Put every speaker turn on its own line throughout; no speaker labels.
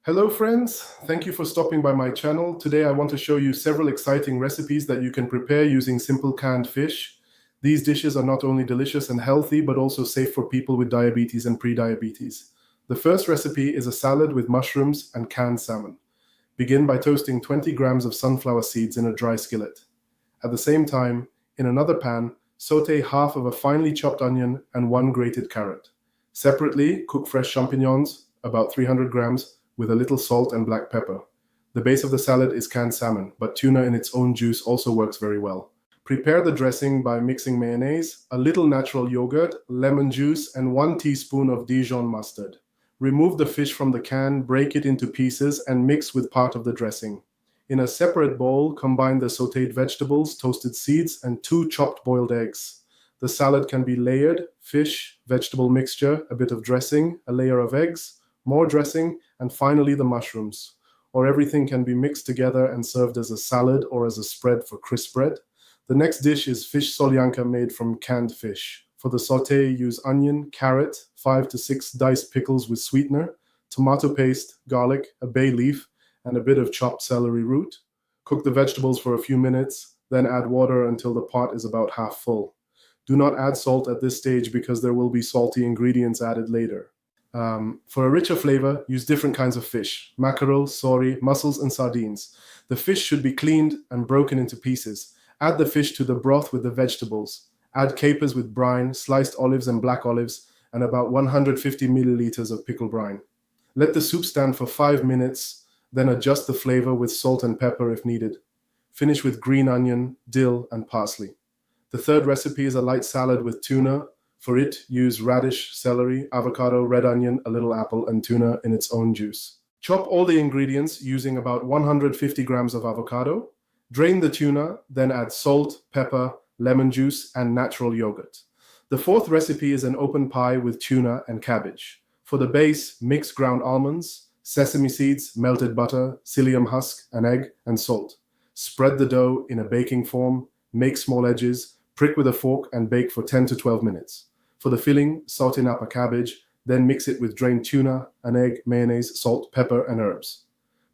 Hello friends, thank you for stopping by my channel. Today I want to show you several exciting recipes that you can prepare using simple canned fish. These dishes are not only delicious and healthy, but also safe for people with diabetes and pre-diabetes. The first recipe is a salad with mushrooms and canned salmon. Begin by toasting 20 grams of sunflower seeds in a dry skillet. At the same time, in another pan, saute half of a finely chopped onion and one grated carrot. Separately, cook fresh champignons, about 300 grams, with a little salt and black pepper. The base of the salad is canned salmon, but tuna in its own juice also works very well. Prepare the dressing by mixing mayonnaise, a little natural yogurt, lemon juice, and 1 teaspoon of Dijon mustard. Remove the fish from the can, break it into pieces, and mix with part of the dressing. In a separate bowl, combine the sautéed vegetables, toasted seeds, and 2 chopped boiled eggs. The salad can be layered: fish, vegetable mixture, a bit of dressing, a layer of eggs, more dressing, and finally the mushrooms. Or everything can be mixed together and served as a salad or as a spread for crisp bread. The next dish is fish solyanka made from canned fish. For the sauté, use onion, carrot, 5 to 6 diced pickles with sweetener, tomato paste, garlic, a bay leaf, and a bit of chopped celery root. Cook the vegetables for a few minutes, then add water until the pot is about half full. Do not add salt at this stage because there will be salty ingredients added later. For a richer flavor, use different kinds of fish: mackerel, sori, mussels, and sardines. The fish should be cleaned and broken into pieces. Add the fish to the broth with the vegetables. Add capers with brine, sliced olives and black olives, and about 150 milliliters of pickle brine. Let the soup stand for 5 minutes, then adjust the flavor with salt and pepper if needed. Finish with green onion, dill, and parsley. The third recipe is a light salad with tuna. For it, use radish, celery, avocado, red onion, a little apple, and tuna in its own juice. Chop all the ingredients using about 150 grams of avocado. Drain the tuna, then add salt, pepper, lemon juice, and natural yogurt. The fourth recipe is an open pie with tuna and cabbage. For the base, mix ground almonds, sesame seeds, melted butter, psyllium husk, an egg, and salt. Spread the dough in a baking form, make small edges, prick with a fork, and bake for 10 to 12 minutes. For the filling, saute napa cabbage, then mix it with drained tuna, an egg, mayonnaise, salt, pepper, and herbs.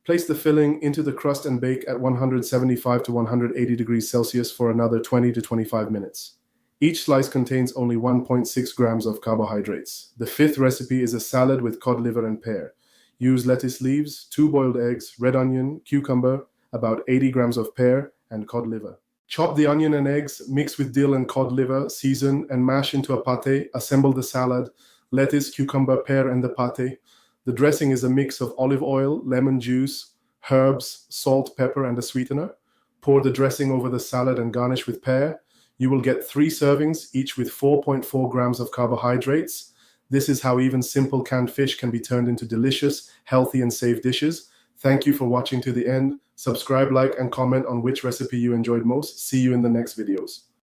Place the filling into the crust and bake at 175 to 180 degrees Celsius for another 20 to 25 minutes. Each slice contains only 1.6 grams of carbohydrates. The fifth recipe is a salad with cod liver and pear. Use lettuce leaves, 2 boiled eggs, red onion, cucumber, about 80 grams of pear, and cod liver. Chop the onion and eggs, mix with dill and cod liver, season, and mash into a pâté. Assemble the salad, lettuce, cucumber, pear, and the pâté. The dressing is a mix of olive oil, lemon juice, herbs, salt, pepper, and a sweetener. Pour the dressing over the salad and garnish with pear. You will get 3 servings, each with 4.4 grams of carbohydrates. This is how even simple canned fish can be turned into delicious, healthy, and safe dishes. Thank you for watching to the end. Subscribe, like, and comment on which recipe you enjoyed most. See you in the next videos.